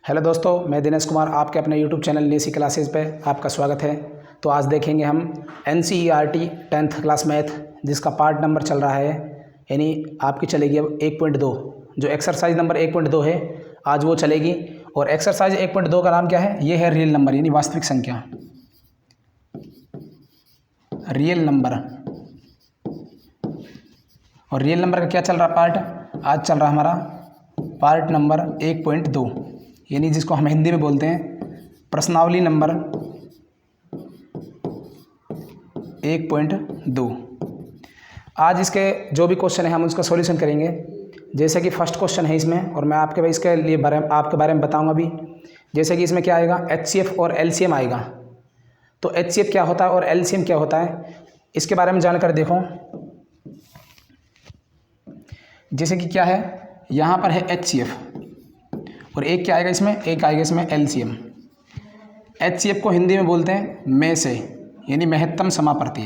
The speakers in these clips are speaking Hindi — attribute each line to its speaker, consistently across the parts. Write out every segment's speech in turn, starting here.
Speaker 1: हेलो दोस्तों, मैं दिनेश कुमार आपके अपने यूट्यूब चैनल नेसी क्लासेस पे आपका स्वागत है। तो आज देखेंगे हम NCERT 10th क्लास मैथ जिसका पार्ट नंबर चल रहा है, यानी आपकी चलेगी अब 1.2। जो एक्सरसाइज नंबर 1.2 है आज वो चलेगी। और एक्सरसाइज 1.2 का नाम क्या है? ये है रियल नंबर यानी वास्तविक संख्या, रियल नंबर। और रियल नंबर का क्या चल रहा पार्ट? आज चल रहा हमारा पार्ट नंबर 1.2 यानी जिसको हम हिंदी में बोलते हैं प्रश्नावली नंबर 1.2। आज इसके जो भी क्वेश्चन है हम उसका सॉल्यूशन करेंगे। जैसे कि फर्स्ट क्वेश्चन है इसमें, और मैं आपके इसके लिए आपके बारे में बताऊंगा अभी। जैसे कि इसमें क्या आएगा, HCF और LCM आएगा। तो HCF क्या होता है और LCM क्या होता है, इसके बारे में जानकर देखो। जैसे कि क्या है, यहाँ पर है HCF और एक क्या आएगा इसमें, एक आएगा इसमें LCM। HCF को हिंदी में बोलते हैं में से यानी महत्तम समाप्रति,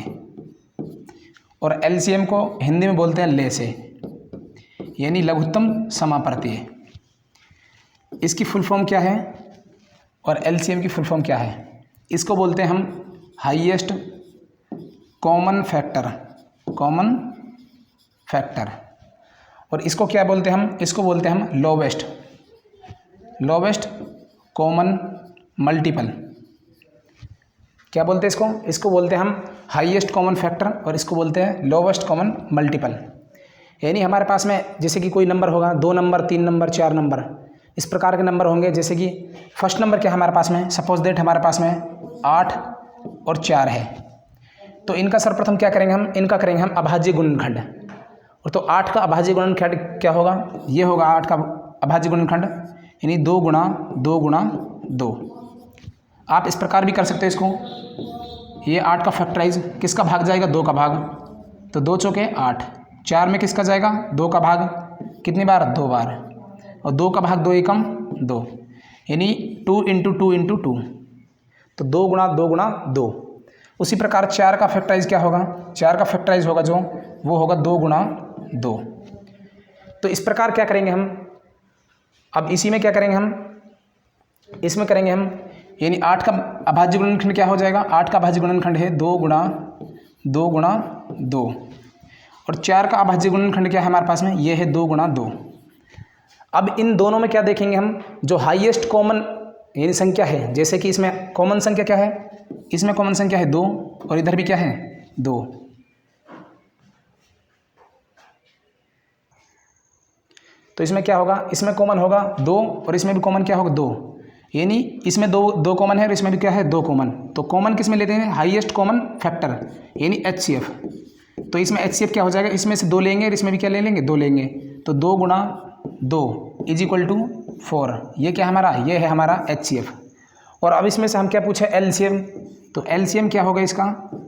Speaker 1: और LCM को हिंदी में बोलते हैं ले से यानी लघुत्तम समाप्रति। इसकी फुल फॉर्म क्या है और LCM की फुल फॉर्म क्या है? इसको बोलते हैं हम highest common factor, common factor. और इसको क्या बोलते हैं हम? इसको बोलते हैं हम लोवेस्ट कॉमन मल्टीपल। क्या बोलते हैं इसको? इसको बोलते हैं हम हाईएस्ट कॉमन फैक्टर और इसको बोलते हैं लोवेस्ट कॉमन मल्टीपल। यानी हमारे पास में जैसे कि कोई नंबर होगा, 2 नंबर, 3 नंबर, 4 नंबर, इस प्रकार के नंबर होंगे। जैसे कि फर्स्ट नंबर क्या हमारे पास में, सपोज दैट हमारे पास में 8 और 4 है। तो इनका सर्वप्रथम क्या करेंगे हम, इनका करेंगे हम अभाज्य गुणनखंड। और तो 8 का अभाज्य गुणनखंड क्या होगा? ये होगा 8 का अभाज्य गुणनखंड यानी 2 गुणा 2 गुणा 2। आप इस प्रकार भी कर सकते हैं इसको। ये 8 का फैक्टराइज किसका भाग जाएगा? 2 का भाग। तो 2 चौके 8, 4 में किसका जाएगा? 2 का भाग। कितनी बार? 2 बार। और 2 का भाग 2 एकम 2 यानी 2 × 2 × 2। तो 2 गुणा 2 गुणा 2। उसी प्रकार 4 का फैक्टराइज क्या होगा? 4 का फैक्टराइज होगा जो वो होगा 2 गुणा 2। तो इस प्रकार क्या करेंगे हम, अब इसी में क्या करेंगे हम, इसमें करेंगे हम यानी 8 का अभाज्य गुणनखंड क्या हो जाएगा? 8 का अभाज्य गुणनखंड है 2 गुणा 2 गुणा 2। और 4 का अभाज्य गुणनखंड क्या है हमारे पास में? ये है 2 गुणा 2। अब इन दोनों में क्या देखेंगे हम, जो हाईएस्ट कॉमन यानी संख्या है। जैसे कि इसमें कॉमन संख्या क्या है, इसमें कॉमन संख्या है 2 और इधर भी क्या है 2। तो इसमें क्या होगा, इसमें कॉमन होगा 2 और इसमें भी कॉमन क्या होगा 2। यानी इसमें 2 कॉमन है और इसमें भी क्या है 2 कॉमन। तो कॉमन किस में लेते हैं? हाईएस्ट कॉमन फैक्टर यानी HCF। तो इसमें HCF क्या हो जाएगा, इसमें से 2 लेंगे और इसमें भी क्या ले लेंगे 2 लेंगे। तो 2 गुणा 2 = 4। ये क्या हमारा, ये है हमारा HCF। और अब इसमें से हम क्या पूछे? LCM। तो LCM क्या होगा इसका?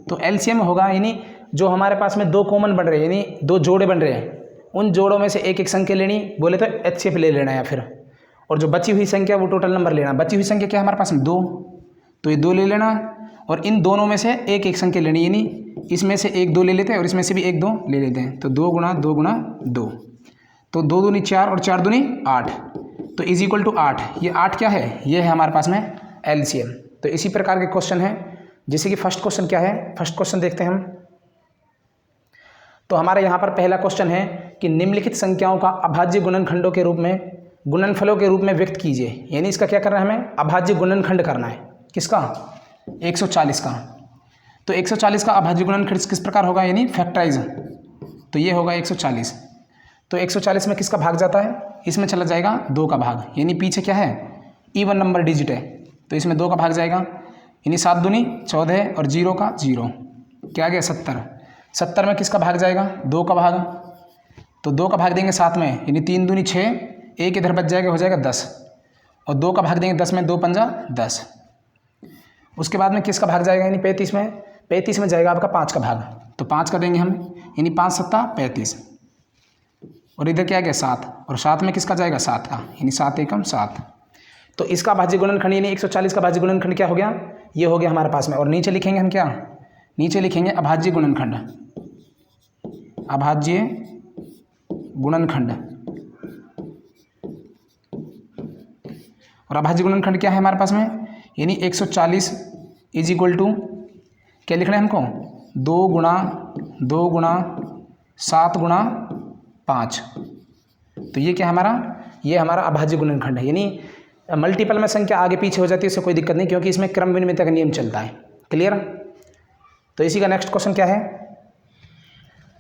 Speaker 1: तो LCM होगा यानी जो हमारे पास में 2 कॉमन बन रहे हैं यानी 2 जोड़े बन रहे हैं, उन जोड़ों में से एक एक संख्या लेनी, बोले तो HCF ले लेना या फिर, और जो बची हुई संख्या वो टोटल नंबर लेना। बची हुई संख्या क्या है हमारे पास में 2, तो ये 2 ले लेना। और इन दोनों में से एक एक संख्या लेनी यानी इसमें से 1 2 ले लेते हैं और इसमें से भी 1 2 ले लेते हैं। तो 2 गुणा 2 गुणा 2। तो 2 दूनी 4 और 4 दूनी 8। तो = 8। ये 8 क्या है? ये है हमारे पास में LCM। तो इसी प्रकार के क्वेश्चन है। जैसे कि फर्स्ट क्वेश्चन क्या है, फर्स्ट क्वेश्चन देखते हैं हम। तो हमारे यहाँ पर पहला क्वेश्चन है कि निम्नलिखित संख्याओं का अभाज्य गुणनखंडों के रूप में, गुणनफलों के रूप में व्यक्त कीजिए। यानी इसका क्या करना है हमें? अभाज्य गुणनखंड करना है। किसका? 140 का। तो 140 का अभाज्य गुणनखंड किस प्रकार होगा यानी फैक्टराइज। तो ये होगा 140। तो 140 में किसका भाग जाता है? इसमें चला जाएगा 2 का भाग, यानी पीछे क्या है इवन नंबर डिजिट है तो इसमें 2 का भाग जाएगा। यानी 7 दूनी 14 और 0 का 0, क्या आ गया 70। 70 में किसका भाग जाएगा? 2 का भाग। तो 2 का भाग देंगे 7 में यानी 3 दूनी 6, एक इधर बच जाएगा, हो जाएगा 10। और 2 का भाग देंगे 10 में, 2 पंजा 10। उसके बाद में किसका भाग जाएगा यानी 35 में? 35 में जाएगा आपका 5 का भाग। तो 5 का देंगे हम यानी 5 7 35। और इधर क्या गया 7, और 7 में किसका जाएगा 7 का यानी 7 एकम 7। तो इसका अभाज्य गुणनखंड यानी 140 का अभाज्य गुणनखंड क्या हो गया? ये हो गया हमारे पास में। और नीचे लिखेंगे हम क्या? नीचे लिखेंगे अभाज्य गुणनखंड, अभाज्य गुणनखंड। और अभाज्य गुणनखंड क्या है हमारे पास में, यानी 140 इज इक्वल टू क्या लिखना है हमको, 2 गुणा 7 गुणा 5। तो ये क्या हमारा, ये हमारा अभाज्य गुणनखंड है। यानी मल्टीपल में संख्या आगे पीछे हो जाती है, इससे कोई दिक्कत नहीं, क्योंकि इसमें क्रम विनिमयता का नियम चलता है। क्लियर। तो इसी का नेक्स्ट क्वेश्चन क्या है,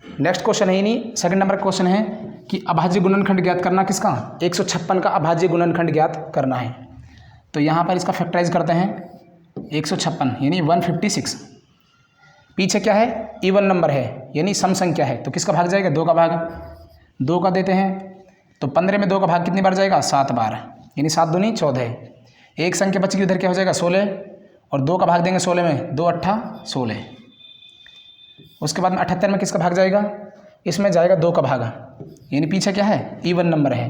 Speaker 1: नेक्स्ट क्वेश्चन है यानी सेकंड नंबर क्वेश्चन है कि अभाज्य गुणनखंड ज्ञात करना किसका, 156 का अभाज्य गुणनखंड ज्ञात करना है। तो यहाँ पर इसका फैक्टराइज करते हैं 156 यानी 156। पीछे क्या है, इवन नंबर है यानी सम संख्या है, तो किसका भाग जाएगा, 2 का भाग, 2 का देते हैं तो 15 में 2 का भाग कितनी बार जाएगा, 7 बार, यानी 7 दूनी 14। एक संख्या बच गई, उधर क्या हो जाएगा 16, और 2 का भाग देंगे 16 में, 2 8 16। उसके बाद में 78 में किसका भाग जाएगा, इसमें जाएगा 2 का भाग, यानी पीछे क्या है, इवन नंबर है,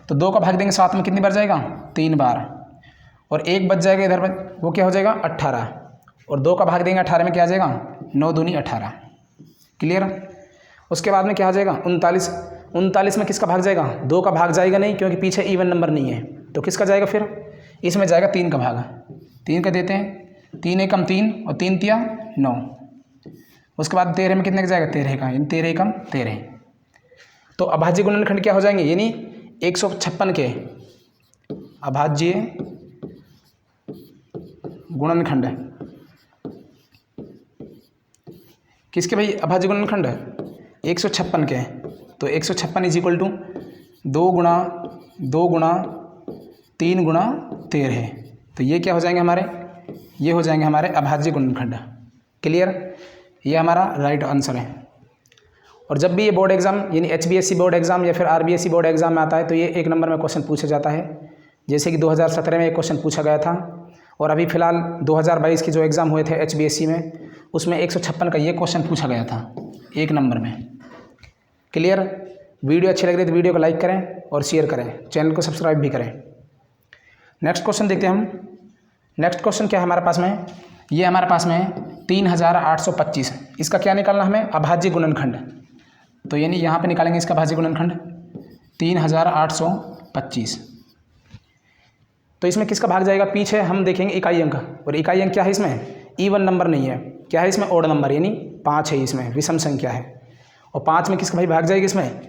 Speaker 1: तो 2 का भाग देंगे 7 में कितनी बार जाएगा, 3 बार, और 1 बच जाएगा इधर, वो क्या हो जाएगा 18, और 2 का भाग देंगे 18 में क्या आ जाएगा, 9 दूनी 18। क्लियर। उसके बाद में क्या आ जाएगा 39, 39 में किसका भाग जाएगा, 2 का भाग जाएगा नहीं, क्योंकि पीछे इवन नंबर नहीं है, तो किसका जाएगा फिर, इसमें जाएगा 3 का भाग, 3 का देते हैं, 3 एकम 3 और 3 तिया 9। उसके बाद 13 में कितने का जाएगा, 13 का, यानी 13 एकम 13। तो अभाज्य गुणनखंड क्या हो जाएंगे, यानी 156 के अभाज्य गुणनखंड, किसके भाई, अभाज्य गुणनखंड 156 के, तो 156 इज इक्वल टू 2 गुणा 3 गुणा 13। तो ये क्या हो जाएंगे हमारे, ये हो जाएंगे हमारे अभाज्य गुणनखंड। क्लियर। ये हमारा राइट आंसर है। और जब भी ये बोर्ड एग्जाम यानी HBSC बोर्ड एग्जाम या फिर RBSC बोर्ड एग्जाम में आता है, तो ये 1 नंबर में क्वेश्चन पूछा जाता है। जैसे कि 2017 में एक क्वेश्चन पूछा गया था, और अभी फ़िलहाल 2022 के जो एग्ज़ाम हुए थे HBSC में, उसमें 156 का ये क्वेश्चन पूछा गया था 1 नंबर में। क्लियर। वीडियो अच्छी लग रही है तो वीडियो को लाइक करें और शेयर करें, चैनल को सब्सक्राइब भी करें। नेक्स्ट क्वेश्चन देखते हैं हम। नेक्स्ट क्वेश्चन क्या है हमारे पास में, ये हमारे पास में 3825। इसका क्या निकालना हमें, अभाज्य गुणनखंड। तो यानी यहाँ पे निकालेंगे इसका अभाज्य गुणनखंड 3825। तो इसमें किसका भाग जाएगा, पीछे हम देखेंगे इकाई अंक, और इकाई अंक क्या है इसमें, इवन नंबर नहीं है, क्या है इसमें ओड नंबर, यानी 5 है, इसमें विषम संख्या है। और 5 में किसका भाई भाग जाएगी इसमें,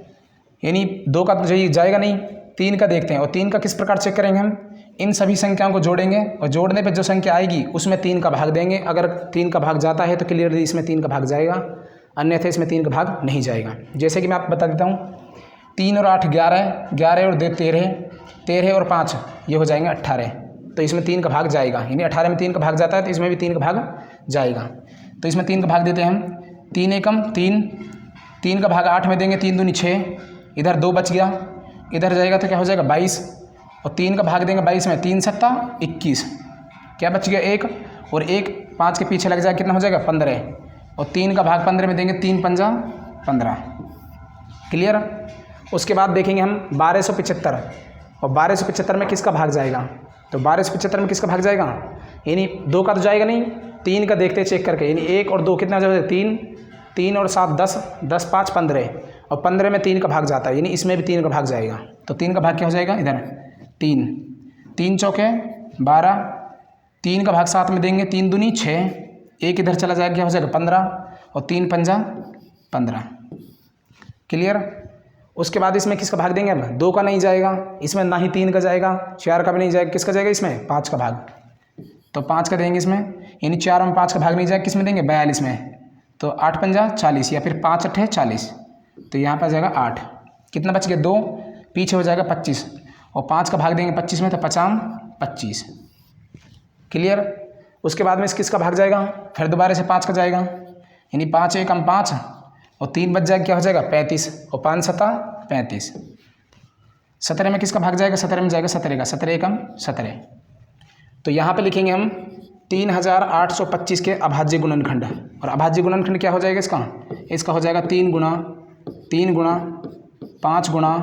Speaker 1: यानी 2 का तो जाएगा नहीं, 3 का देखते हैं। और 3 का किस प्रकार चेक करेंगे हम, इन सभी संख्याओं को जोड़ेंगे और जोड़ने पे जो संख्या आएगी उसमें 3 का भाग देंगे। अगर 3 का भाग जाता है तो क्लियरली इसमें 3 का भाग जाएगा, अन्यथा इसमें 3 का भाग नहीं जाएगा। जैसे कि मैं आपको बता देता हूँ, 3 और 8 11, 11 और 2 13, 13 और 5 ये हो जाएंगे 18, तो इसमें 3 का भाग जाएगा। यानी 18 में 3 का भाग जाता है तो इसमें भी 3 का भाग जाएगा। तो इसमें 3 का भाग देते हैं हम, 3 एकम 3, 3 का भाग 8 में देंगे, 3 दूनी 6, इधर 2 बच गया, इधर जाएगा तो क्या हो जाएगा 22, और 3 का भाग देंगे 22 में, 3 सत्ता 21, क्या बच गया 1, और 1 5 के पीछे लग जाएगा, कितना हो जाएगा 15, और 3 का भाग 15 में देंगे, 3 पंजा 15। क्लियर। उसके बाद देखेंगे हम 1275, और 1275 में किसका भाग जाएगा, तो 1275 में किसका भाग जाएगा, यानी 2 का तो जाएगा नहीं, 3 का देखते हैं चेक करके, यानी 1 और 2 कितना हो जाएगा 3, 3 और 7 10, 10 5 15, और 15 में 3 का भाग जाता है, यानी इसमें भी 3 का भाग जाएगा। तो 3 का भाग क्या हो जाएगा, इधर 3, 3 चौके 12, 3 का भाग 7 में देंगे, 3 दूनी 6, 1 इधर चला जाएगा, क्या हो जाएगा 15, और 3 पंजा 15। क्लियर। उसके बाद इसमें किसका भाग देंगे, अब 2 का नहीं जाएगा, इसमें ना ही 3 का जाएगा, 4 का भी नहीं जाएगा, किसका जाएगा इसमें 5 का भाग, तो 5 का देंगे इसमें, यानी 4 में 5 का भाग नहीं जाएगा, किस में देंगे 42 में, तो 8 पंजा 40, या फिर 5 8 40, तो यहाँ पर जाएगा 8, कितना बच गया 2, पीछे हो जाएगा 25, और 5 का भाग देंगे 25 में, तो 5 25। क्लियर। उसके बाद में इस किसका भाग जाएगा, फिर दोबारा से 5 का जाएगा, यानी 5 एकम 5, और 3 बच जाएगा, क्या हो जाएगा 35, और 5 सत्ता 35। 17 में किसका भाग जाएगा, 17 में जाएगा 17 का, 17 एकम 17। तो यहाँ पे लिखेंगे हम 3825 के अभाज्य गुणनखंड, और अभाज्य गुणनखंड क्या हो जाएगा इसका, इसका हो जाएगा 3 गुणा 5 गुणा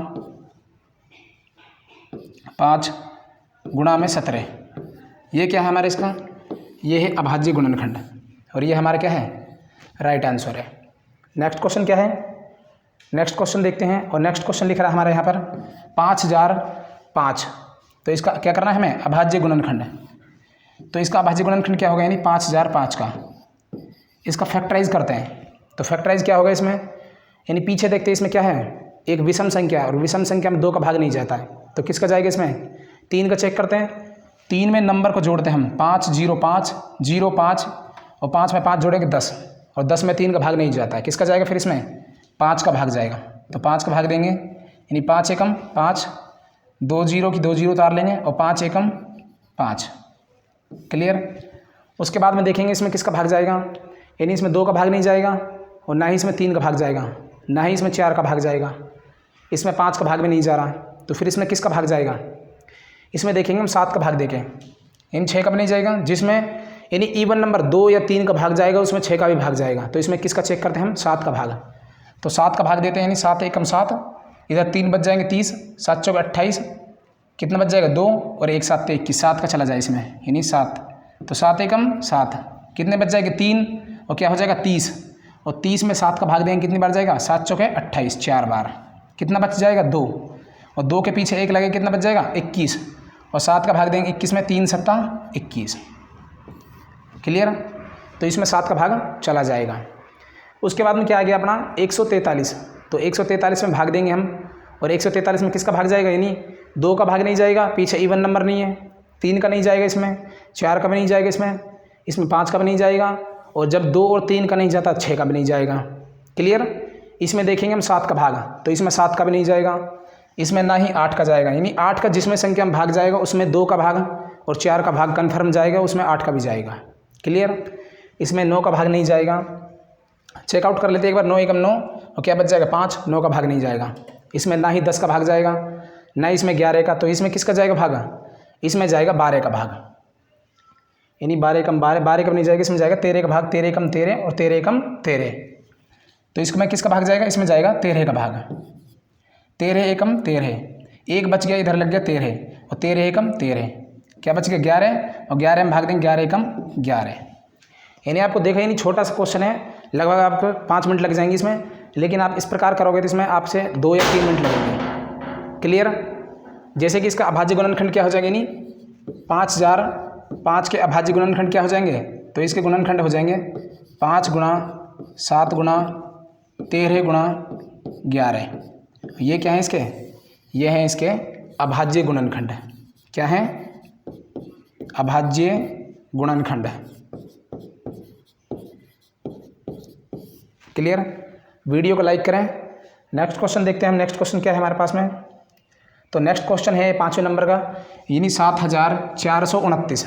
Speaker 1: 5 गुणा में 17। ये क्या है हमारे इसका, ये है अभाज्य गुणनखंड, और ये हमारा क्या है राइट आंसर है। नेक्स्ट क्वेश्चन क्या है, नेक्स्ट क्वेश्चन देखते हैं। और नेक्स्ट क्वेश्चन लिख रहा है हमारे यहाँ पर 5005। तो इसका क्या करना है हमें, अभाज्य गुणनखंड। तो इसका अभाज्य गुणनखंड क्या होगा, यानी 5005 का। इसका फैक्टराइज करते हैं, तो फैक्टराइज क्या होगा इसमें, यानी पीछे देखते हैं इसमें क्या है, एक विषम संख्या है और विषम संख्या में 2 का भाग नहीं जाता है, तो किसका जाएगा इसमें, 3 का चेक करते हैं। 3 में नंबर को जोड़ते हैं हम, 5 0 5 0 5 और 5 में 5 जोड़ेंगे 10 और 10 में 3 का भाग नहीं जाता है, किसका जाएगा फिर इसमें, 5 का भाग जाएगा। तो 5 का भाग देंगे, यानी 5 एकम 5, 2 0 की 2 0 उतार लेंगे और 5 एकम 5। क्लियर। उसके बाद में देखेंगे इसमें किसका भाग जाएगा, यानी इसमें 2 का भाग नहीं जाएगा और ना ही इसमें 3 का भाग जाएगा, ना ही इसमें 4 का भाग जाएगा, इसमें 5 का भाग भी नहीं जा रहा। तो फिर इसमें किसका भाग जाएगा, इसमें देखेंगे हम 7 का भाग देखें, यानी 6 का भी नहीं जाएगा, जिसमें यानी इवन नंबर 2 या 3 का भाग जाएगा उसमें 6 का भी भाग जाएगा। तो इसमें किसका चेक करते हैं हम, 7 का भाग। तो 7 का भाग देते हैं, यानी 7 एकम 7, इधर 3 बच जाएंगे 30, 7 चौक 28, कितना बच जाएगा 2 और 1 7 21, 7 का चला जाए इसमें, यानी 7। तो 7 एकम 7, कितने बच जाएंगे 3 और क्या हो जाएगा 30, और 30 में 7 का भाग देंगे कितनी बार जाएगा, 7 चौक 28, 4 बार, कितना बच जाएगा 2 और 2 के पीछे 1 लगे, कितना बच जाएगा 21 और 7 का भाग देंगे 21 में, 3 7 21। क्लियर। तो इसमें 7 का भाग चला जाएगा। उसके बाद में क्या आ गया अपना 143, तो 143 में भाग देंगे हम और 143 में किसका भाग जाएगा, यानी 2 का भाग नहीं जाएगा, पीछे इवन नंबर नहीं है, 3 का नहीं जाएगा इसमें, 4 का भी नहीं जाएगा इसमें 5 का भी नहीं जाएगा और जब 2 और 3 का नहीं जाता 6 का भी नहीं जाएगा। क्लियर। इसमें देखेंगे हम 7 का भाग, तो इसमें 7 का भी नहीं जाएगा, इसमें ना ही 8 का जाएगा, यानी 8 का जिसमें संख्या में भाग जाएगा उसमें 2 का भाग और 4 का भाग कन्फर्म जाएगा, उसमें 8 का भी जाएगा। क्लियर। इसमें 9 का भाग नहीं जाएगा, चेकआउट कर लेते हैं एक बार, 9 एकम 9 और क्या बच जाएगा 5, 9 का भाग नहीं जाएगा, इसमें ना ही 10 का भाग जाएगा, ना इसमें 11 का, तो इसमें किसका जाएगा भाग, इसमें जाएगा 12 का भाग, यानी 12 एकम 12 का नहीं जाएगा, इसमें जाएगा 13 का भाग, 13 एकम 13 और 13 एकम 13। तो इसमें किसका भाग जाएगा, इसमें जाएगा 13 का भाग, 13 एकम 13, 1 बच गया, इधर लग गया 13 और 13 एकम 13, क्या बच गया 11 और 11 में भाग देंगे 11 एकम 11। यानी आपको देखा, यानी छोटा सा क्वेश्चन है, लगभग आपको 5 मिनट लग जाएंगे इसमें, लेकिन आप इस प्रकार करोगे तो इसमें आपसे 2 या 3 मिनट लगेंगे। क्लियर। जैसे कि इसका अभाज्य गुणनखंड क्या हो जाएगा, यानी 5005 के अभाज्य गुणनखंड क्या हो जाएंगे, तो इसके गुणनखंड हो जाएंगे 5 गुणा 7 गुणा 13 गुणा 11। ये क्या है इसके, ये हैं इसके अभाज्य गुणनखंड। क्या है, अभाज्य गुणनखंड। क्लियर। वीडियो को लाइक करें। नेक्स्ट क्वेश्चन देखते हैं हम, नेक्स्ट क्वेश्चन क्या है हमारे पास में। तो नेक्स्ट क्वेश्चन है 5वें नंबर का, यानी 7429।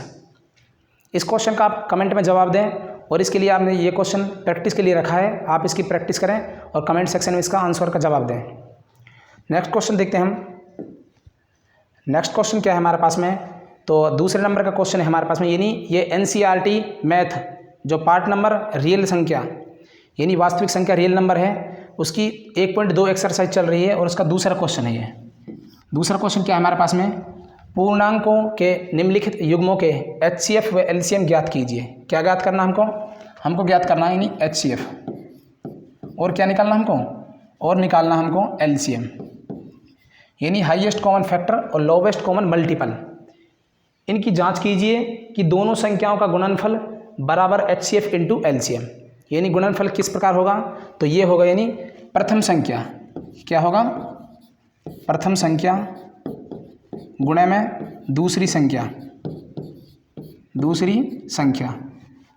Speaker 1: इस क्वेश्चन का आप कमेंट में जवाब दें और इसके लिए आपने ये क्वेश्चन प्रैक्टिस के लिए रखा है, आप इसकी प्रैक्टिस करें और कमेंट सेक्शन में इसका आंसर का जवाब दें। नेक्स्ट क्वेश्चन देखते हैं हम। नेक्स्ट क्वेश्चन क्या है हमारे पास में, तो दूसरे नंबर का क्वेश्चन है हमारे पास में, यानी ये NCERT मैथ जो पार्ट नंबर रियल संख्या यानी वास्तविक संख्या रियल नंबर है, उसकी 1.2 एक्सरसाइज चल रही है और उसका दूसरा क्वेश्चन है ये। दूसरा क्वेश्चन क्या है हमारे पास में, पूर्णांकों के निम्नलिखित युग्मों के HCF व LCM ज्ञात कीजिए। क्या ज्ञात करना हमको ज्ञात करना है, यानी HCF, और क्या निकालना हमको, और निकालना हमको LCM, यानी हाईएस्ट कॉमन फैक्टर और लोवेस्ट कॉमन मल्टीपल। इनकी जांच कीजिए कि दोनों संख्याओं का गुणनफल बराबर HCF इंटू LCM, यानी गुणनफल किस प्रकार होगा, तो ये होगा, यानी प्रथम संख्या क्या होगा, प्रथम संख्या गुणे में दूसरी संख्या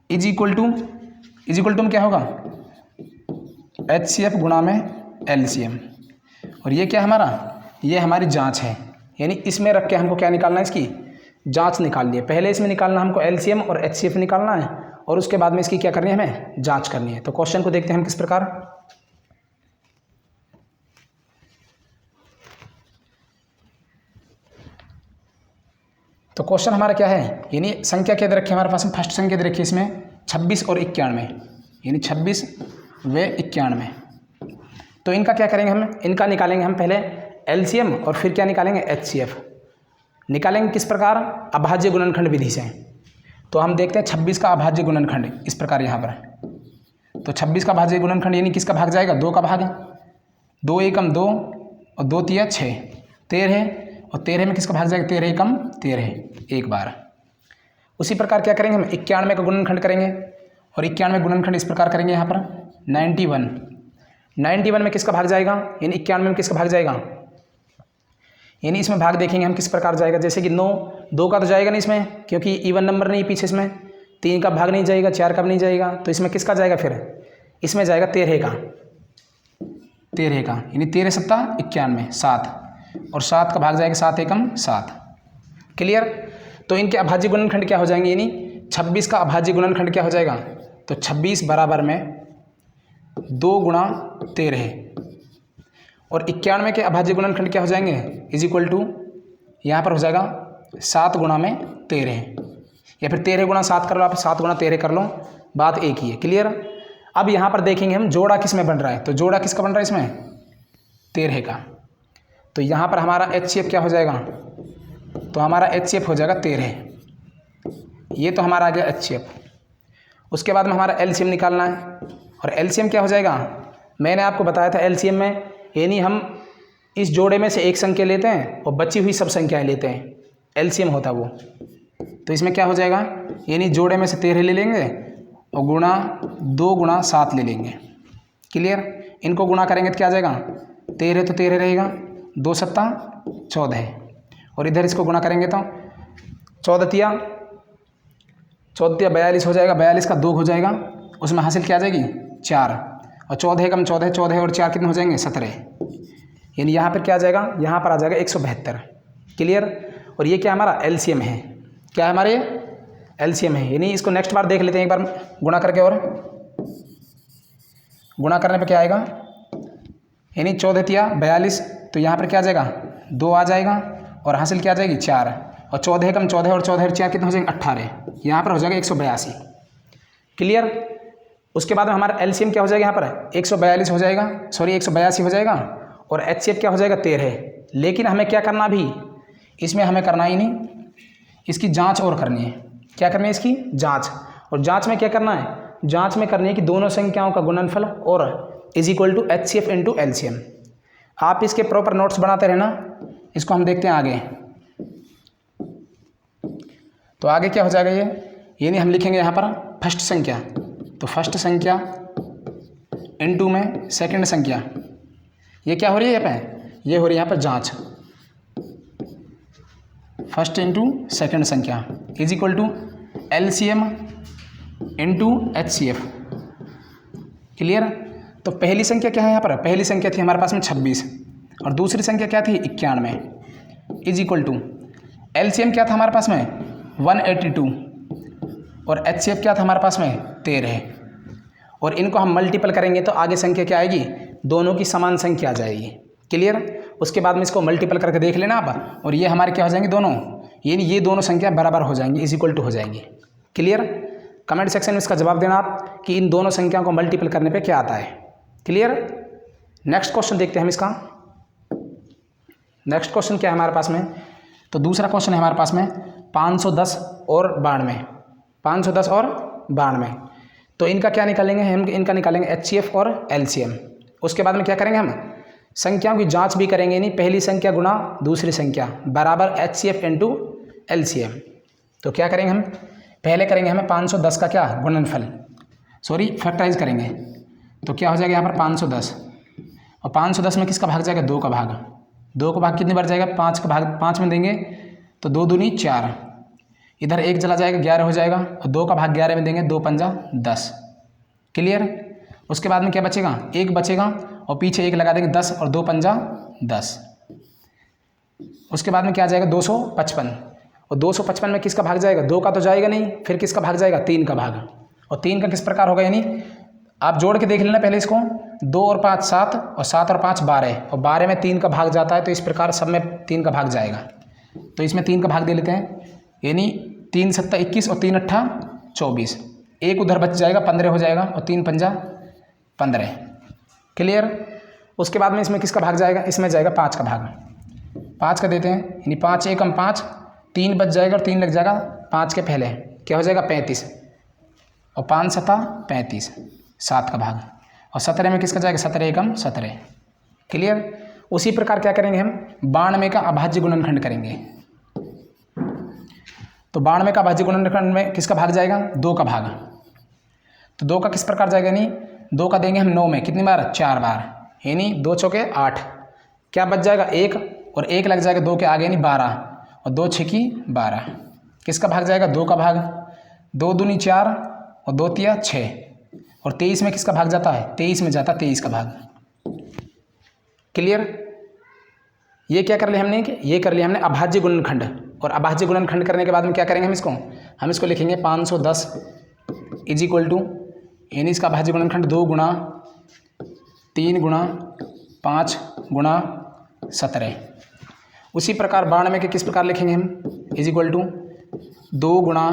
Speaker 1: इज इक्वल टू में क्या होगा, HCF गुणा में LCM। और ये क्या हमारा, ये हमारी जांच है, यानी इसमें रख के हमको क्या निकालना है, इसकी जांच निकालनी है। पहले इसमें निकालना हमको LCM और HCF निकालना है और उसके बाद में इसकी क्या करनी है, हमें जांच करनी है। तो क्वेश्चन को देखते हैं हम किस प्रकार। तो क्वेश्चन हमारा क्या है, यानी संख्या क्या दे रखी है हमारे पास में, फर्स्ट संख्या दे रखी है इसमें 26 और 91, यानी 26 व 91। तो इनका क्या करेंगे हम, इनका निकालेंगे हम पहले LCM और फिर क्या निकालेंगे, HCF निकालेंगे किस प्रकार, अभाज्य गुणनखंड विधि से। तो हम देखते हैं 26 का अभाज्य गुणनखंड इस प्रकार यहाँ पर। तो 26 का अभाज्य गुणनखंड यानी किसका भाग जाएगा, 2 का भाग, 2 एकम 2 और 2 तिया 6, 13 और 13 में किसका भाग जाएगा, 13 एकम 13 एक बार। उसी प्रकार क्या करेंगे हम 91 का गुणनखंड करेंगे और 91 गुणनखंड इस प्रकार करेंगे यहाँ पर 91 में किसका भाग जाएगा, यानी 91 में किसका भाग जाएगा, यानी इसमें भाग देखेंगे हम किस प्रकार जाएगा। जैसे कि 9 2 का तो जाएगा नहीं इसमें, क्योंकि इवन नंबर नहीं पीछे, इसमें 3 का भाग नहीं जाएगा, 4 का भी नहीं जाएगा, तो इसमें किसका जाएगा, फिर इसमें जाएगा 13 का, यानी 13 सत्ता 91 7, और 7 का भाग जाएगा 7 एकम 7। क्लियर। तो इनके अभाज्य गुणनखंड क्या हो जाएंगे, यानी 26 का अभाज्य गुणनखंड क्या हो जाएगा, तो 26 बराबर में 2 गुणा 13 और 91 के अभाज्य गुणनखंड क्या हो जाएंगे, इज इक्वल टू यहाँ पर हो जाएगा 7 गुणा में 13, या फिर 13 गुणा 7 कर लो आप, 7 गुणा 13 कर लो, बात एक ही है। क्लियर। अब यहाँ पर देखेंगे हम जोड़ा किस में बन रहा है, तो जोड़ा किसका बन रहा है इसमें, 13 का। तो यहाँ पर हमारा HCF क्या हो जाएगा, तो हमारा HCF हो जाएगा 13, ये तो हमारा आ गया HCF। उसके बाद में हमारा LCM निकालना है, और LCM क्या हो जाएगा, मैंने आपको बताया था LCM में, यानी हम इस जोड़े में से एक संख्या लेते हैं और बची हुई सब संख्याएं लेते हैं, LCM होता है वो। तो इसमें क्या हो जाएगा, यानी जोड़े में से 13 ले लेंगे और गुणा 2 गुणा 7 ले लेंगे। क्लियर। इनको गुणा करेंगे तो क्या आ जाएगा, 13 तो 13 रहेगा, 2 सत्ता 14, और इधर इसको गुणा करेंगे तो 14 तिया 42 हो जाएगा, 42 का 2 हो जाएगा, उसमें हासिल क्या आ जाएगी 4, और 14 एकम 14, 14 और 4 कितने हो जाएंगे 17, यानी यहाँ पर क्या आ जाएगा, यहाँ पर आ जाएगा 172। क्लियर। और ये क्या हमारा LCM है, क्या है हमारे LCM है, यानी इसको नेक्स्ट बार देख लेते हैं एक बार गुणा करके, और गुणा करने पे क्या आएगा, यानी 14 तिया 42, तो यहाँ पर क्या आ जाएगा 2 आ जाएगा, और हासिल क्या आ जाएगी 4, और 14 एकम 14 और 14 और 4 कितने हो जाएंगे 18, यहाँ पर हो जाएगा 182। क्लियर। उसके बाद में हमारा LCM क्या हो जाएगा, यहाँ पर 142 हो जाएगा, सॉरी 182 हो जाएगा, और HCF क्या हो जाएगा 13। लेकिन हमें क्या करना, अभी इसमें हमें करना ही नहीं, इसकी जांच और करनी है। क्या करनी है, इसकी जांच। और जांच में क्या करना है, जांच में करनी है कि दोनों संख्याओं का गुणनफल और is equal to HCF into LCM। आप इसके प्रॉपर नोट्स बनाते रहना। इसको हम देखते हैं आगे। तो आगे क्या हो जाएगा ये, यानी हम लिखेंगे यहाँ पर फर्स्ट संख्या, तो फर्स्ट संख्या इनटू में सेकंड संख्या, ये क्या हो रही है यहाँ पे, ये हो रही है यहाँ पर जांच, फर्स्ट इंटू सेकंड संख्या is equal to LCM into HCF। Clear. तो पहली संख्या क्या है यहाँ पर, पहली संख्या थी हमारे पास में 26, और दूसरी संख्या क्या थी 91, इज इक्वल टू LCM क्या था हमारे पास में 182, और HCF क्या था हमारे पास में 13, और इनको हम मल्टीपल करेंगे तो आगे संख्या क्या आएगी, दोनों की समान संख्या आ जाएगी। क्लियर। उसके बाद में इसको मल्टीपल करके देख लेना आप, और ये हमारे क्या हो जाएंगे दोनों, यानी ये दोनों संख्या बराबर हो जाएंगी, इज इक्वल टू हो जाएंगी। क्लियर। कमेंट सेक्शन में इसका जवाब देना आप कि इन दोनों संख्याओं को मल्टीपल करने पे क्या आता है। क्लियर। नेक्स्ट क्वेश्चन देखते हैं हम इसका। नेक्स्ट क्वेश्चन क्या है हमारे पास में, तो दूसरा क्वेश्चन है हमारे पास में 510 और 92, 510 और 92। तो इनका क्या निकालेंगे हम, इनका निकालेंगे HCF और LCM। उसके बाद में क्या करेंगे हम, संख्याओं की जांच भी करेंगे, नहीं पहली संख्या गुना दूसरी संख्या बराबर HCF इंटू LCM। तो क्या करेंगे हम, पहले करेंगे हमें 510 का क्या गुणनफल, सॉरी फैक्टराइज करेंगे। तो क्या हो जाएगा यहाँ पर 510, और 510 में किसका भाग जाएगा 2 का भाग, 2 का भाग कितनी बार जाएगा 5 का भाग 5 में देंगे तो 2 दूनी 4, इधर 1 चला जाएगा 11 हो जाएगा, और 2 का भाग 11 में देंगे 2 पंजा 10। क्लियर। उसके बाद में क्या बचेगा, 1 बचेगा, और पीछे 1 लगा देंगे 10, और 2 पंजा 10। उसके बाद में क्या आ जाएगा 255, और 255 में किसका भाग जाएगा, 2 का तो जाएगा नहीं, फिर किसका भाग जाएगा 3 का भाग, और 3 का किस प्रकार होगा, यानी आप जोड़ के देख लेना पहले इसको, 2 और 5 7, और 7 और 5 12, और 12 में 3 का भाग जाता है, तो इस प्रकार सब में 3 का भाग जाएगा। तो इसमें 3 का भाग दे लेते हैं, यानी 3 7 21 और 3 8 24, 1 उधर बच जाएगा 15 हो जाएगा, और 3 पंजा 15। क्लियर। उसके बाद में इसमें किसका भाग जाएगा, इसमें जाएगा 5 का भाग, 5 का देते हैं, यानी 5 एकम 5, 3 बच जाएगा और 3 लग जाएगा 5 के पहले, क्या हो जाएगा 35, और 5 7 35, 7 का भाग, और 17 में किसका जाएगा 17 एकम 17। क्लियर। उसी प्रकार क्या करेंगे हम 92 का अभाज्य गुणनखंड करेंगे। तो 92 का अभाज्य गुणनखंड में किसका भाग जाएगा? 2 का भाग। तो 2 का किस प्रकार जाएगा? यानी 2 का देंगे हम 9 में, कितनी बार? 4 बार, यानी 2 चौके 8। क्या बच जाएगा? 1 और 1 लग जाएगा 2 के आगे, यानी 12 और 2 छेकी 12। किसका भाग जाएगा? 2 का भाग। 2 दूनी 4 और 2 तिया 6 और 23 में किसका भाग जाता है? 23 में जाता 23 का भाग। क्लियर? ये क्या कर लिया हमने कि ये कर लिया हमने अभाज्य गुणनखंड। और अभाज्य गुणनखंड करने के बाद में क्या करेंगे हम इसको लिखेंगे 510 इज इक्वल टू, यानी इसका अभाज्य गुणनखंड 2 गुणा 3 गुणा 5 गुणा 17। उसी प्रकार 92 के किस प्रकार लिखेंगे हम? इज इक्वल टू 2 गुणा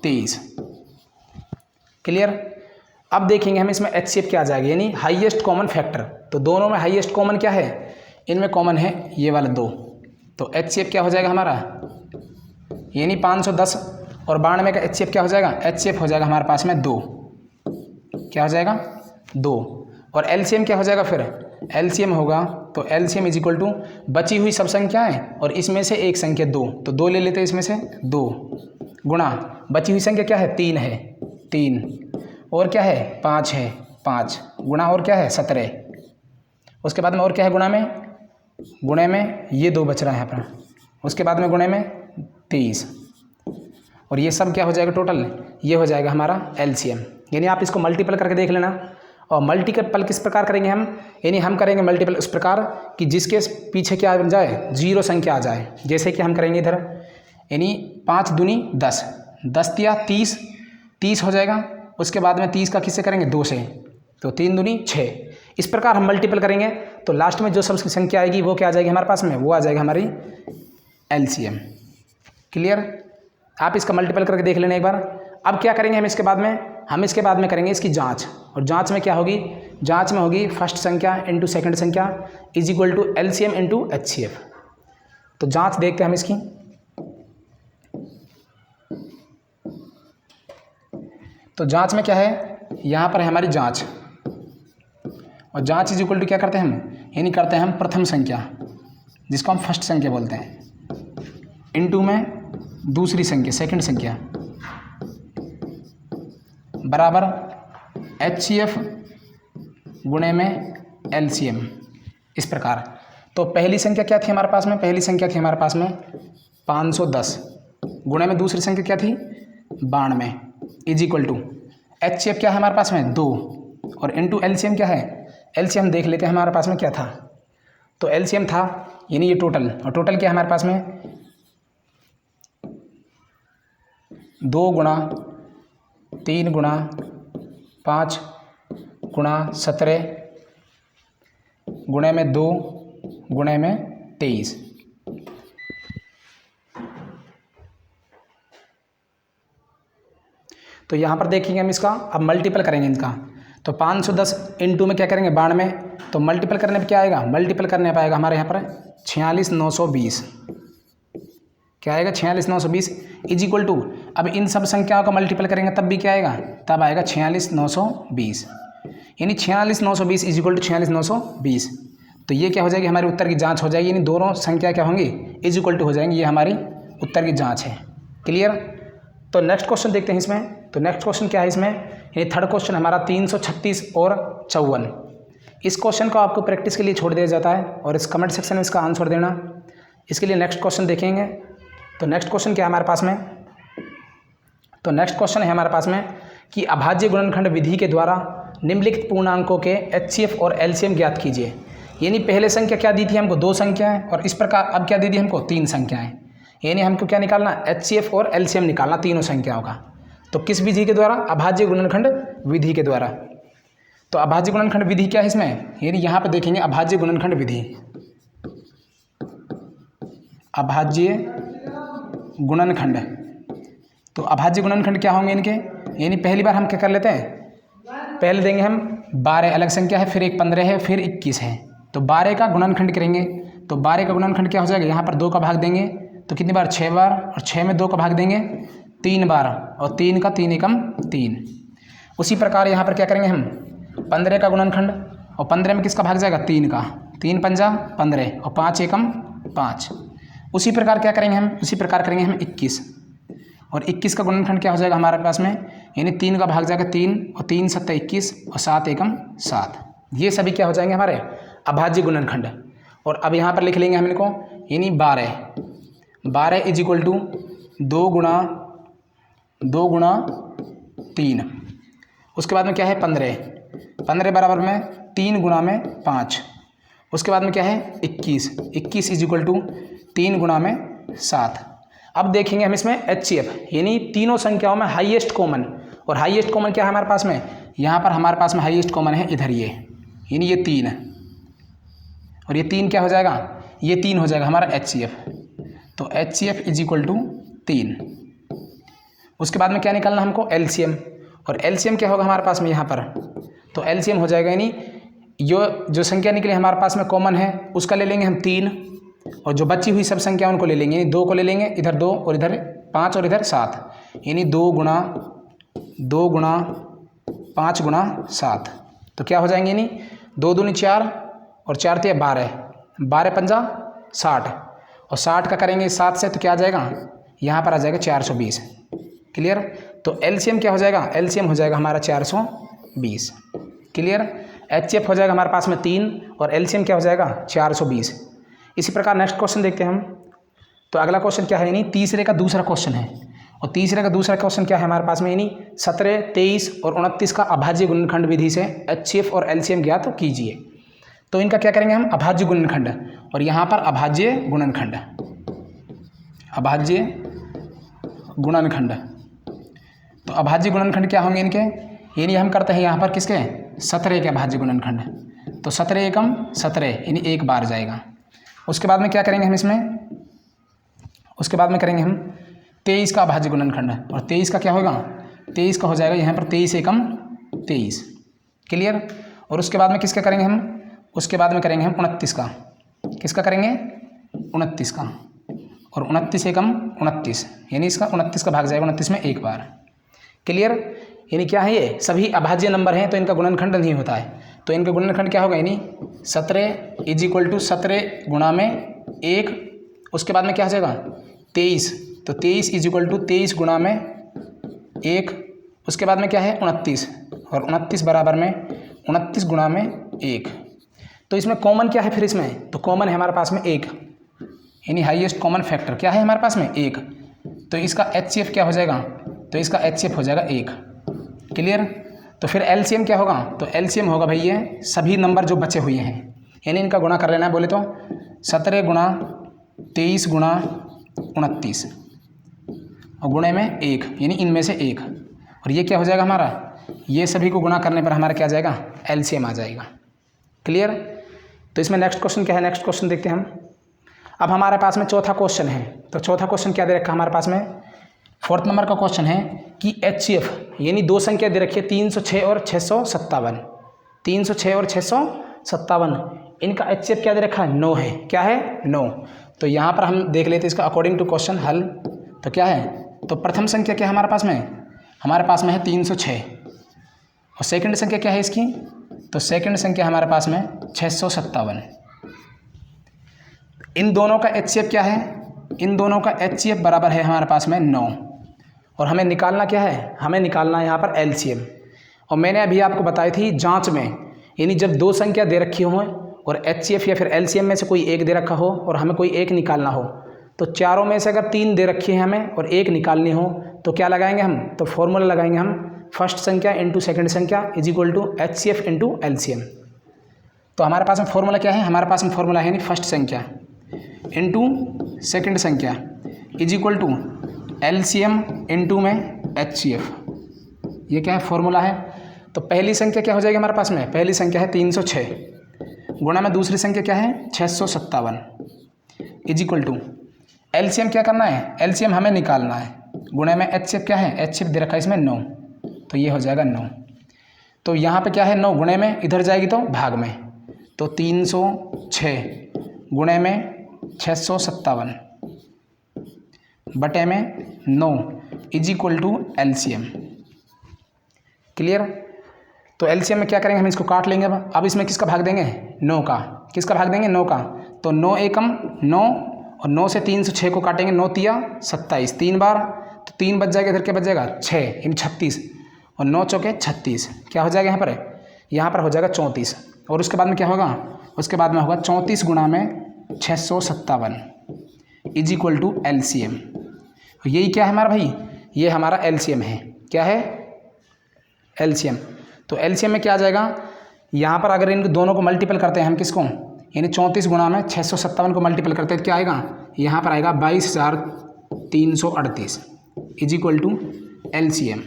Speaker 1: 23। क्लियर? अब देखेंगे हम इसमें HCF क्या आ जाएगा, यानी हाईएस्ट कॉमन फैक्टर। तो दोनों में हाईएस्ट कॉमन क्या है? इनमें कॉमन है ये वाला 2। तो HCF क्या हो जाएगा हमारा? यानी 510 और 92 का HCF क्या हो जाएगा? HCF हो जाएगा हमारे पास में 2। क्या हो जाएगा? 2। और LCM क्या हो जाएगा फिर? LCM होगा तो LCM इज इक्वल टू बची हुई सब संख्याएं और इसमें से एक संख्या 2, तो 2 ले लेते हैं इसमें से 2 गुणा बची हुई संख्या क्या है? 3 है, 3 और क्या है? 5 है, 5 गुणा और क्या है? 17। उसके बाद में और क्या है? गुणे में ये 2 बच रहा है यहाँ पर। उसके बाद में गुणे में 23 और ये सब क्या हो जाएगा टोटल? ये हो जाएगा हमारा LCM। यानी आप इसको मल्टीपल करके देख लेना। और मल्टीपल किस प्रकार करेंगे हम? यानी हम करेंगे मल्टीपल उस प्रकार कि जिसके पीछे क्या बन जाए? 0 संख्या आ जाए। जैसे कि हम करेंगे इधर, यानी 5 दूनी 10, 10 तिया 30, 30 हो जाएगा। उसके बाद में 30 का किससे करेंगे? 2 से, तो 3 दूनी 6। इस प्रकार हम मल्टीपल करेंगे तो लास्ट में जो सब संख्या आएगी वो क्या आ जाएगी हमारे पास में? वो आ जाएगी हमारी LCM। क्लियर? आप इसका मल्टीपल करके देख लेना एक बार। अब क्या करेंगे हम इसके बाद में? हम इसके बाद में करेंगे इसकी जांच। और जांच में क्या होगी? जांच में होगी फर्स्ट संख्या इंटू सेकंड संख्या is equal to LCM into HCF। तो जांच देखते हैं हम इसकी। तो जांच में क्या है? यहाँ पर है हमारी जांच, और जांच इज इक्वल टू क्या करते हैं हम? यानी करते हैं हम प्रथम संख्या जिसको हम फर्स्ट संख्या बोलते हैं, इनटू में दूसरी संख्या सेकंड संख्या बराबर HCF गुणे में LCM। इस प्रकार तो पहली संख्या क्या थी हमारे पास में? पहली संख्या थी हमारे पास में 510 गुणे में दूसरी संख्या क्या थी? 92 इज इक्वल टू HCF क्या है हमारे पास में? 2 और इनटू LCM क्या है? LCM देख लेते हैं हमारे पास में क्या था। तो LCM था यानी ये टोटल, और टोटल क्या है हमारे पास में? 2 गुणा 3 गुणा 5 गुणा 17 गुणे में 2 गुणे में 23। तो यहाँ पर देखेंगे हम इसका, अब मल्टीपल करेंगे इनका। तो 510 इंटू में क्या करेंगे? 92, तो मल्टीपल करने पे क्या आएगा? मल्टीपल करने पे आएगा हमारे यहाँ पर 46920। क्या आएगा? 46920 इज इक्वल टू, अब इन सब संख्याओं का मल्टीपल करेंगे तब भी क्या आएगा? तब आएगा 46920। यानी 46920 इज इक्वल टू 46920। तो ये क्या हो जाएगी? हमारे उत्तर की जांच हो जाएगी। यानी दोनों संख्या क्या होंगी? इज इक्वल टू हो जाएंगी। ये हमारी उत्तर की जांच है। क्लियर? तो नेक्स्ट क्वेश्चन देखते हैं इसमें। तो नेक्स्ट क्वेश्चन क्या है इसमें? ये थर्ड क्वेश्चन हमारा 336 और 54। इस क्वेश्चन को आपको प्रैक्टिस के लिए छोड़ दिया जाता है और इस कमेंट सेक्शन में इसका आंसर देना। इसके लिए नेक्स्ट क्वेश्चन देखेंगे। तो नेक्स्ट क्वेश्चन क्या है हमारे पास में? तो नेक्स्ट क्वेश्चन है हमारे पास में कि अभाज्य गुणनखंड विधि के द्वारा निम्नलिखित पूर्णांकों के HCF और LCM ज्ञात कीजिए। यानी पहले संख्या क्या दी थी हमको? 2 संख्याएं, और इस प्रकार अब क्या दी थी हमको? 3 संख्याएं। यानी हमको क्या निकालना? HCF और LCM निकालना तीनों संख्याओं का। तो किस विधि के द्वारा? अभाज्य गुणनखंड विधि के द्वारा। तो अभाज्य गुणनखंड विधि क्या है इसमें? यानी यहाँ पे देखेंगे अभाज्य गुणनखंड विधि, अभाज्य गुणनखंड। तो अभाज्य गुणनखंड क्या होंगे इनके? यानी पहली बार हम क्या कर लेते हैं? पहले देंगे हम 12 अलग संख्या है, फिर एक 15 है, फिर 21 है। तो 12 का गुणनखंड करेंगे। तो 12 का गुणनखंड क्या हो जाएगा? यहाँ पर 2 का भाग देंगे तो कितनी बार? 6 बार, और 6 में 2 का भाग देंगे 3 बार, और 3 का 3 एकम 3। उसी प्रकार यहाँ पर क्या करेंगे हम? 15 का गुणनखंड, और 15 में किसका भाग जाएगा, 3 का, 3 पंजा 15 और 5 एकम 5। उसी प्रकार क्या करेंगे हम, उसी प्रकार करेंगे हम 21, और 21 का गुणनखंड क्या हो जाएगा हमारे पास में, यानी 3 का भाग जाएगा 3 और 3 सत्ता 21 और 7 एकम 7। ये सभी क्या हो जाएंगे हमारे अभाज्य गुणनखंड। और अब यहाँ पर लिख लेंगे हम इनको, यानी 12 इज इक्वल टू 2 गुणा 3। उसके बाद में क्या है 15 बराबर में 3 गुणा में 5। उसके बाद में क्या है 21 इज इक्वल टू 3 गुणा में 7। अब देखेंगे हम इसमें HCF, यानी तीनों संख्याओं में हाईएस्ट कॉमन। और हाईएस्ट कॉमन क्या है हमारे पास में, यहाँ पर हमारे पास में हाईएस्ट कॉमन है इधर ये, यानी ये 3 है, और ये 3 क्या हो जाएगा, ये 3 हो जाएगा हमारा HCF। तो HCF इज इक्वल टू 3। उसके बाद में क्या निकालना हमको, LCM। और LCM क्या होगा हमारे पास में यहाँ पर, तो LCM हो जाएगा, यानी जो संख्या निकली हमारे पास में कॉमन है उसका ले लेंगे हम 3, और जो बची हुई सब संख्या उनको ले लेंगे, यानी 2 को ले लेंगे, इधर 2 और इधर 5 और इधर 7, यानी 2 गुणा 5 गुणा 7। तो क्या हो जाएंगे, यानी 2 दूनी 4 और 4 × 12, 12 पंजा 60, और 60 का करेंगे 7 से तो क्या आ जाएगा, यहाँ पर आ जाएगा 420। क्लियर। तो LCM क्या हो जाएगा, LCM हो जाएगा हमारा 420। क्लियर। HCF हो जाएगा हमारे पास में 3 और LCM क्या हो जाएगा 420। इसी प्रकार नेक्स्ट क्वेश्चन देखते हैं हम। तो अगला क्वेश्चन क्या है, यानी तीसरे का दूसरा क्वेश्चन है, और तीसरे का दूसरा क्वेश्चन क्या है हमारे पास में, यानी 17, 23 और 29 का अभाज्य गुणनखंड विधि से HCF और LCM ज्ञात कीजिए। तो इनका क्या करेंगे हम, अभाज्य गुणनखंड, और यहाँ पर अभाज्य गुणनखंड। तो अभाज्य गुणनखंड क्या होंगे इनके, यानी हम करते हैं यहाँ पर किसके, 17 के अभाज्य गुणनखंड। तो 17 एकम 17, यानी 1 बार जाएगा। उसके बाद में क्या करेंगे हम इसमें, उसके बाद में करेंगे हम 23 का अभाज्य गुणनखंड, और 23 का क्या होगा, 23 का हो जाएगा यहाँ पर 23 एकम 23। क्लियर। और उसके बाद में किसका करेंगे हम, उसके बाद में करेंगे हम 29 का, किसका करेंगे 29 का, और 29 एकम 29, यानी इसका 29 का भाग जाएगा 29 में 1 बार। क्लियर। यानी क्या है, ये सभी अभाज्य नंबर हैं तो इनका गुणनखंड नहीं होता है। तो इनका गुणनखंड क्या होगा, यानी 17 इज इक्वल टू 17 गुणा में 1। उसके बाद में क्या हो जाएगा 23, तो 23 इज इक्वल टू 23 गुणा में 1। उसके बाद में क्या है 29, और 29 बराबर में 29 गुणा में 1। तो इसमें कॉमन क्या है फिर इसमें, तो कॉमन है हमारे पास में 1, यानी हाईएस्ट कॉमन फैक्टर क्या है हमारे पास में 1। तो इसका HCF क्या हो जाएगा, तो इसका HCF हो जाएगा 1। क्लियर। तो फिर LCM क्या होगा, तो LCM होगा भाई ये सभी नंबर जो बचे हुए हैं, यानी इनका गुणा कर लेना है, बोले तो 17 गुणा 23 गुणा 29 और गुणे में 1, यानी इनमें से 1, और ये क्या हो जाएगा हमारा, ये सभी को गुणा करने पर हमारा क्या आ जाएगा, LCM आ जाएगा। क्लियर। तो इसमें नेक्स्ट क्वेश्चन क्या है, नेक्स्ट क्वेश्चन देखते हैं हम। अब हमारे पास में चौथा क्वेश्चन है। तो चौथा क्वेश्चन क्या दे रखा हमारे पास में, 4th नंबर का क्वेश्चन है कि HCF, यानी दो संख्या दे रखी है 306 और 657, 306 और 657, इनका HCF क्या दे रखा है 9 है। क्या है 9। तो यहाँ पर हम देख लेते हैं इसका अकॉर्डिंग टू क्वेश्चन हल। तो क्या है, तो प्रथम संख्या क्या है हमारे पास में है 306, और सेकंड संख्या क्या है इसकी, तो सेकंड संख्या हमारे पास में 657। इन दोनों का HCF क्या है, इन दोनों का HCF बराबर है हमारे पास में 9, और हमें निकालना क्या है, हमें निकालना है यहाँ पर LCM। और मैंने अभी आपको बताई थी जांच में, यानी जब दो संख्या दे रखी हो और HCF या फिर LCM में से कोई एक दे रखा हो और हमें कोई एक निकालना हो, तो चारों में से अगर 3 दे रखी है हमें और एक निकालनी हो तो क्या लगाएंगे हम, तो फॉर्मूला लगाएंगे हम फर्स्ट संख्या इंटू सेकंड संख्या is equal to HCF into LCM। तो हमारे पास में फॉर्मूला क्या है, हमारे पास में फॉर्मूला है यानी फर्स्ट संख्या इंटू सेकंड संख्या is equal to LCM into में HCF। ये क्या है फॉर्मूला है। तो पहली संख्या क्या हो जाएगी हमारे पास में, पहली संख्या है 306 गुणा में दूसरी संख्या क्या है 657 इज इक्वल टू LCM क्या करना है, LCM हमें निकालना है, गुणा में HCF क्या है, HCF दे रखा है इसमें 9, तो ये हो जाएगा 9। तो यहाँ पे क्या है 9 गुणे में इधर जाएगी तो भाग में, तो 306 गुणे में 657 बटे में 9 is equal to LCM। Clear. तो एलसीएम में क्या करेंगे, हम इसको काट लेंगे। अब इसमें किसका भाग देंगे, 9 का। किसका भाग देंगे, 9 का। तो 9 एकम 9 और 9 से 306 को काटेंगे, 9 तिया 27, 3 बार तो 3 बच जाएगा, इधर क्या बच जाएगा 6 यानी 36 और 9 चौके 36, क्या हो जाएगा यहाँ पर हो जाएगा 34। और उसके बाद में क्या होगा, उसके बाद में होगा 34 गुणा में 657 इज इक्वल टू एलसीएम। यही क्या है हमारा भाई, ये हमारा एलसीएम है। क्या है, एलसीएम। तो एलसीएम में क्या आ जाएगा, यहाँ पर अगर इन दोनों को मल्टीपल करते हैं हम, किसको, यानी 34 गुणा में 657 को मल्टीपल करते हैं तो क्या आएगा, यहाँ पर आएगा 22,338 इज इक्वल टू एलसीएम।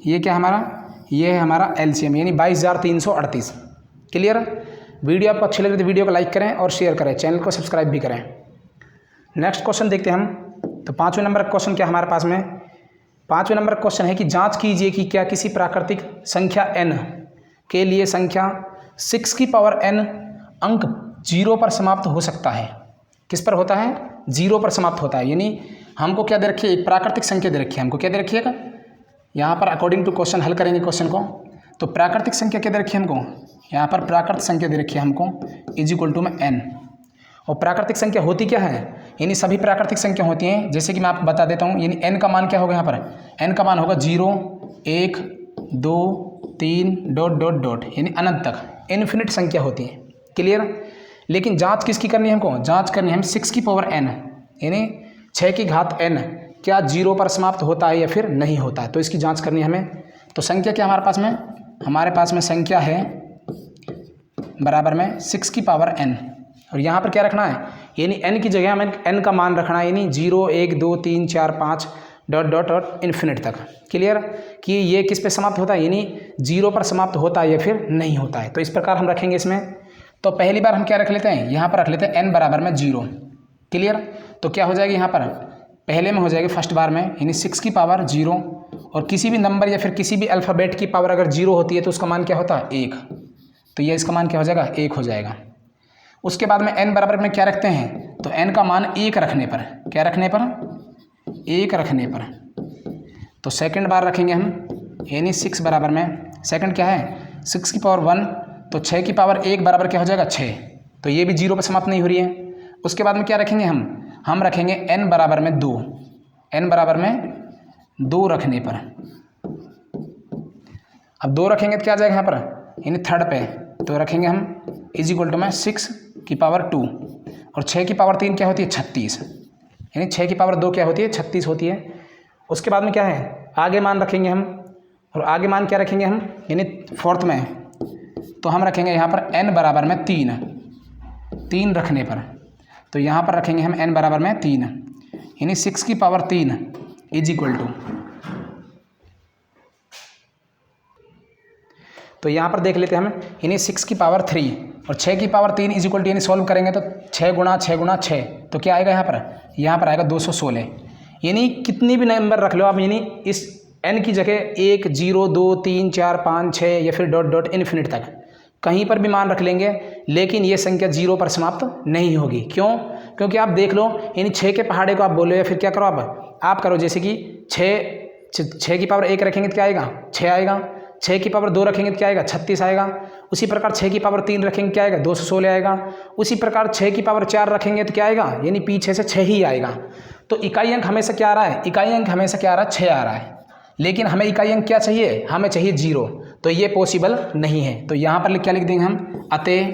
Speaker 1: ये क्या हमारा, ये है हमारा एलसीएम यानी 22,338। क्लियर। वीडियो आपको अच्छी लगी तो वीडियो को लाइक करें और शेयर करें, चैनल को सब्सक्राइब भी करें। नेक्स्ट क्वेश्चन देखते हैं हम। तो 5वें नंबर का क्वेश्चन क्या हमारे पास में, 5वें नंबर का क्वेश्चन है कि जांच कीजिए कि क्या किसी प्राकृतिक संख्या n के लिए संख्या 6 की पावर n अंक 0 पर समाप्त हो सकता है। किस पर होता है, 0 पर समाप्त होता है। यानी हमको क्या दे रखी है, एक प्राकृतिक संख्या दे रखी है। हमको क्या दे रखिएगा, यहाँ पर अकॉर्डिंग टू क्वेश्चन हल करेंगे क्वेश्चन को। तो प्राकृतिक संख्या क्या दे रखी है हमको, यहाँ पर प्राकृतिक संख्या दे रखी है हमको इज इक्वल टू में n। और प्राकृतिक संख्या होती क्या है, यानी सभी प्राकृतिक संख्या होती हैं, जैसे कि मैं आपको बता देता हूँ। यानी n का मान क्या होगा, यहाँ पर n का मान होगा 0 1 2 3 डॉट डॉट डॉट यानी अनंत तक, इन्फिनिट संख्या होती है। क्लियर। लेकिन जांच किसकी करनी है हमको, जांच करनी है हम 6 की पावर n यानी 6 की घात n क्या 0 पर समाप्त होता है या फिर नहीं होता है, तो इसकी जांच करनी है हमें। तो संख्या क्या हमारे पास में, हमारे पास में संख्या है बराबर में 6 की पावर n और यहाँ पर क्या रखना है, यानी n की जगह हमें n का मान रखना है, यानी 0 1 2 3 4 5 डॉट डॉट डॉट इन्फिनिट तक। क्लियर। कि ये किस पे समाप्त होता है, यानी 0 पर समाप्त होता है या फिर नहीं होता है। तो इस प्रकार हम रखेंगे इसमें। तो पहली बार हम क्या रख लेते हैं, यहाँ पर रख लेते हैं n बराबर में 0। क्लियर। तो क्या हो जाएगी, यहाँ पर पहले में हो जाएगी फर्स्ट बार में, यानी 6 की पावर 0 और किसी भी नंबर या फिर किसी भी अल्फ़ाबेट की पावर अगर 0 होती है तो उसका मान क्या होता है 1। तो ये इसका मान क्या हो जाएगा, 1 हो जाएगा। उसके बाद में n बराबर में क्या रखते हैं, तो n का मान 1 रखने पर, क्या रखने पर, 1 रखने पर। तो सेकंड बार रखेंगे हम, यानी 6 बराबर में सेकंड क्या है 6 की पावर 1, तो 6 की पावर 1 बराबर क्या हो जाएगा 6। तो ये भी 0 पर समाप्त नहीं हो रही है। उसके बाद में क्या रखेंगे हम रखेंगे n बराबर में 2, n बराबर में 2 रखने पर। अब 2 रखेंगे तो क्या आ जाएगा यहाँ पर, यानी थर्ड पे, तो रखेंगे हम इज इक्वल टू में 6 की पावर 2 और 6 की पावर 3 क्या होती है 36, यानी 6 की पावर 2 क्या होती है 36 होती है। उसके बाद में क्या है, आगे मान रखेंगे हम, और आगे मान क्या रखेंगे हम, यानी फोर्थ में, तो हम रखेंगे यहाँ पर n बराबर में 3 रखने पर। तो यहाँ पर रखेंगे हम n बराबर में 3 यानी 6 की पावर 3 इज इक्वल टू, तो यहाँ पर देख लेते हैं हम, यानी 6 की पावर 3 और 6 की पावर 3 इज इक्वल टू, यानी सॉल्व करेंगे तो 6 गुणा 6 गुणा 6, तो क्या आएगा यहाँ पर आएगा 216। यानी कितनी भी नंबर रख लो आप, यानी इस n की जगह 1 0 2 3 4 5 6 या फिर डॉट डॉट इन्फिनिट तक कहीं पर भी मान रख लेंगे, लेकिन ये संख्या 0 पर समाप्त नहीं होगी। क्यों, क्योंकि आप देख लो, यानी 6 के पहाड़े को आप बोलो या फिर क्या करो आप करो, जैसे कि 6 की पावर 1 रखेंगे तो क्या आएगा 6 आएगा, 6 की पावर 2 रखेंगे तो क्या आएगा 36 आएगा। उसी प्रकार 6 की पावर 3 रखेंगे क्या आएगा 216 आएगा। उसी प्रकार 6 की पावर 4 रखेंगे तो क्या आएगा, यानी पीछे से 6 ही आएगा। तो इकाई अंक हमेशा क्या आ रहा है, इकाई अंक हमेशा क्या आ रहा है 6 आ रहा है, लेकिन हमें इकाई अंक क्या चाहिए, हमें चाहिए 0, तो ये पॉसिबल नहीं है। तो यहाँ पर क्या लिख देंगे हम, अतः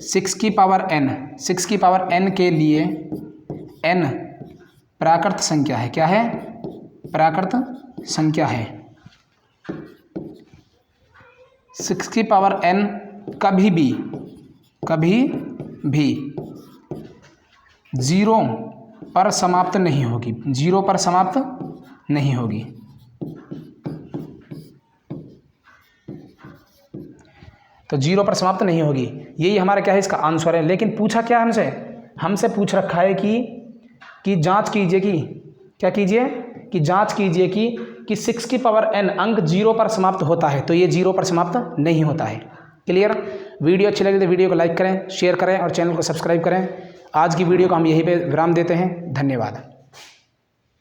Speaker 1: 6 की पावर n के लिए n प्राकृत संख्या है। क्या है, प्राकृत संख्या है। 6 की पावर n कभी भी 0 पर समाप्त नहीं होगी, 0 पर समाप्त नहीं होगी। तो 0 पर समाप्त नहीं होगी, यही हमारा क्या है इसका आंसर है। लेकिन पूछा क्या हमसे पूछ रखा है कि जांच कीजिए कि क्या कीजिए, कि जांच कीजिए कि 6 की पावर n अंक 0 पर समाप्त होता है, तो ये 0 पर समाप्त नहीं होता है। क्लियर। वीडियो अच्छी लगी तो वीडियो को लाइक करें, शेयर करें और चैनल को सब्सक्राइब करें। आज की वीडियो को हम यहीं पे विराम देते हैं। धन्यवाद।